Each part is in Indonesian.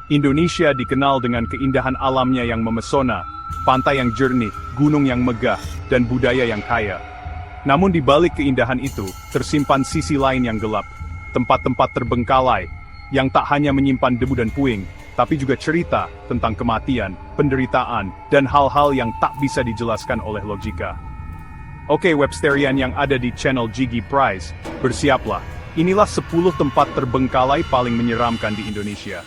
Indonesia dikenal dengan keindahan alamnya yang memesona, pantai yang jernih, gunung yang megah, dan budaya yang kaya. Namun di balik keindahan itu, tersimpan sisi lain yang gelap. Tempat-tempat terbengkalai, yang tak hanya menyimpan debu dan puing, tapi juga cerita tentang kematian, penderitaan, dan hal-hal yang tak bisa dijelaskan oleh logika. Oke Websterian yang ada di channel Gigi Prize, bersiaplah. Inilah 10 tempat terbengkalai paling menyeramkan di Indonesia.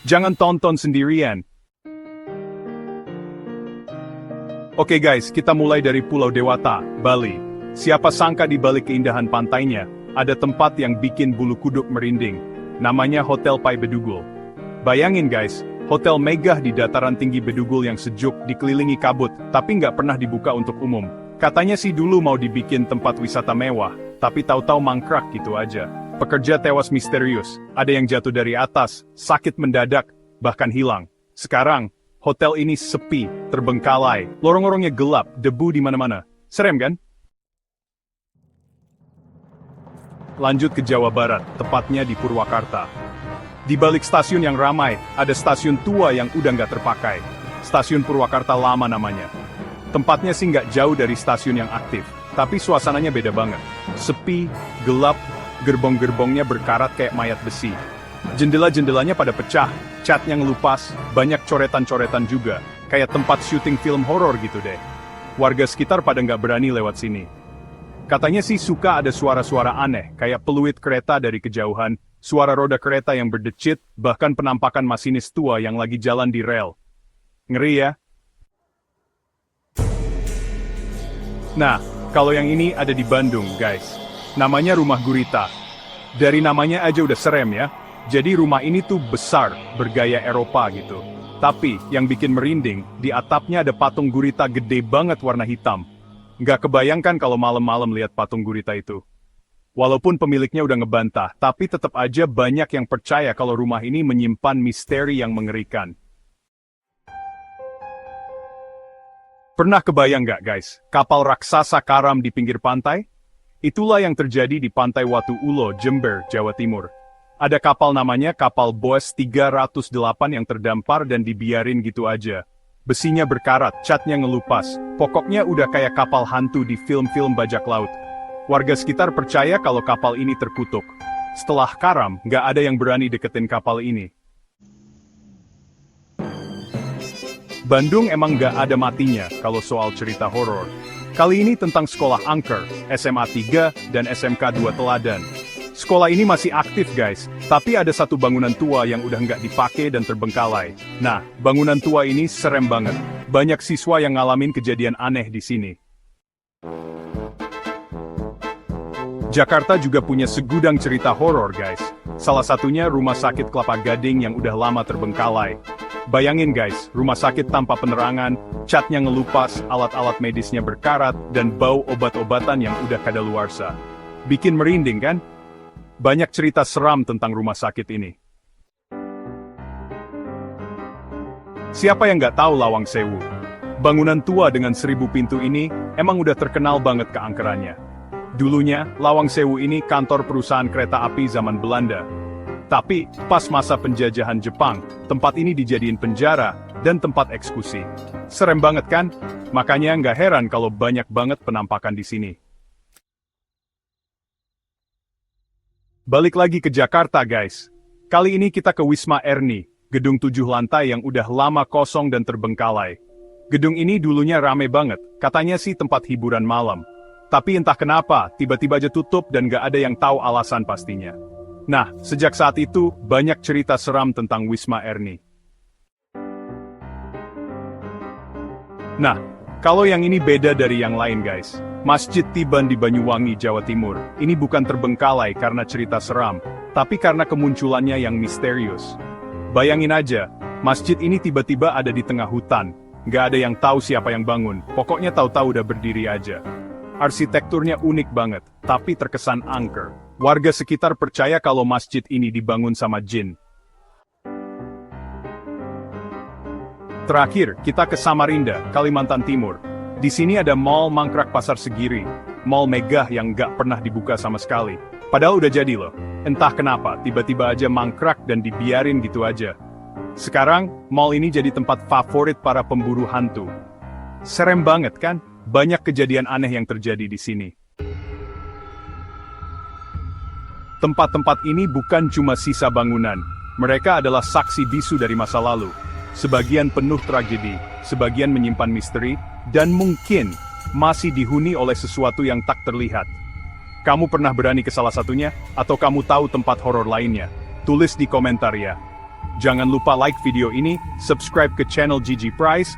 Jangan tonton sendirian. Oke guys, kita mulai dari Pulau Dewata, Bali. Siapa sangka di balik keindahan pantainya, ada tempat yang bikin bulu kuduk merinding. Namanya Hotel Pai Bedugul. Bayangin guys, hotel megah di dataran tinggi Bedugul yang sejuk, dikelilingi kabut, tapi nggak pernah dibuka untuk umum. Katanya sih dulu mau dibikin tempat wisata mewah, tapi tahu-tahu mangkrak gitu aja. Pekerja tewas misterius, ada yang jatuh dari atas, sakit mendadak, bahkan hilang. Sekarang, hotel ini sepi, terbengkalai, lorong-lorongnya gelap, debu di mana-mana. Serem kan? Lanjut ke Jawa Barat, tepatnya di Purwakarta. Di balik stasiun yang ramai, ada stasiun tua yang udah nggak terpakai. Stasiun Purwakarta Lama namanya. Tempatnya sih nggak jauh dari stasiun yang aktif, tapi suasananya beda banget. Sepi, gelap, gerbong-gerbongnya berkarat kayak mayat besi. Jendela-jendelanya pada pecah, catnya ngelupas, banyak coretan-coretan juga, kayak tempat syuting film horor gitu deh. Warga sekitar pada nggak berani lewat sini. Katanya sih suka ada suara-suara aneh, kayak peluit kereta dari kejauhan, suara roda kereta yang berdecit, bahkan penampakan masinis tua yang lagi jalan di rel. Ngeri ya? Nah, kalau yang ini ada di Bandung, guys. Namanya Rumah Gurita. Dari namanya aja udah serem ya. Jadi rumah ini tuh besar, bergaya Eropa gitu. Tapi, yang bikin merinding, di atapnya ada patung gurita gede banget warna hitam. Nggak kebayangkan kalau malam-malam lihat patung gurita itu. Walaupun pemiliknya udah ngebantah, tapi tetap aja banyak yang percaya kalau rumah ini menyimpan misteri yang mengerikan. Pernah kebayang nggak guys, kapal raksasa karam di pinggir pantai? Itulah yang terjadi di Pantai Watu Ulo, Jember, Jawa Timur. Ada kapal namanya kapal Boes 308 yang terdampar dan dibiarin gitu aja. Besinya berkarat, catnya ngelupas, pokoknya udah kayak kapal hantu di film-film bajak laut. Warga sekitar percaya kalau kapal ini terkutuk. Setelah karam, nggak ada yang berani deketin kapal ini. Bandung emang nggak ada matinya kalau soal cerita horor. Kali ini tentang sekolah angker, SMA 3 dan SMK 2 Teladan. Sekolah ini masih aktif guys, tapi ada satu bangunan tua yang udah nggak dipakai dan terbengkalai. Nah, bangunan tua ini serem banget. Banyak siswa yang ngalamin kejadian aneh di sini. Jakarta juga punya segudang cerita horor guys. Salah satunya Rumah Sakit Kelapa Gading yang udah lama terbengkalai. Bayangin guys, rumah sakit tanpa penerangan, catnya ngelupas, alat-alat medisnya berkarat, dan bau obat-obatan yang udah kadaluarsa. Bikin merinding kan? Banyak cerita seram tentang rumah sakit ini. Siapa yang nggak tahu Lawang Sewu? Bangunan tua dengan 1000 pintu ini emang udah terkenal banget keangkerannya. Dulunya, Lawang Sewu ini kantor perusahaan kereta api zaman Belanda. Tapi, pas masa penjajahan Jepang, tempat ini dijadiin penjara dan tempat eksekusi. Serem banget kan? Makanya nggak heran kalau banyak banget penampakan di sini. Balik lagi ke Jakarta guys. Kali ini kita ke Wisma Erni, gedung 7 lantai yang udah lama kosong dan terbengkalai. Gedung ini dulunya rame banget, katanya sih tempat hiburan malam. Tapi entah kenapa, tiba-tiba aja tutup dan nggak ada yang tahu alasan pastinya. Nah, sejak saat itu, banyak cerita seram tentang Wisma Erni. Nah, kalau yang ini beda dari yang lain guys. Masjid Tiban di Banyuwangi, Jawa Timur. Ini bukan terbengkalai karena cerita seram, tapi karena kemunculannya yang misterius. Bayangin aja, masjid ini tiba-tiba ada di tengah hutan. Nggak ada yang tahu siapa yang bangun, pokoknya tahu-tahu udah berdiri aja. Arsitekturnya unik banget, tapi terkesan angker. Warga sekitar percaya kalau masjid ini dibangun sama jin. Terakhir, kita ke Samarinda, Kalimantan Timur. Di sini ada Mall Mangkrak Pasar Segiri, mall megah yang nggak pernah dibuka sama sekali. Padahal udah jadi loh. Entah kenapa, tiba-tiba aja mangkrak dan dibiarin gitu aja. Sekarang, mall ini jadi tempat favorit para pemburu hantu. Serem banget kan? Banyak kejadian aneh yang terjadi di sini. Tempat-tempat ini bukan cuma sisa bangunan. Mereka adalah saksi bisu dari masa lalu. Sebagian penuh tragedi, sebagian menyimpan misteri, dan mungkin masih dihuni oleh sesuatu yang tak terlihat. Kamu pernah berani ke salah satunya? Atau kamu tahu tempat horor lainnya? Tulis di komentar ya. Jangan lupa like video ini, subscribe ke channel GG Prize,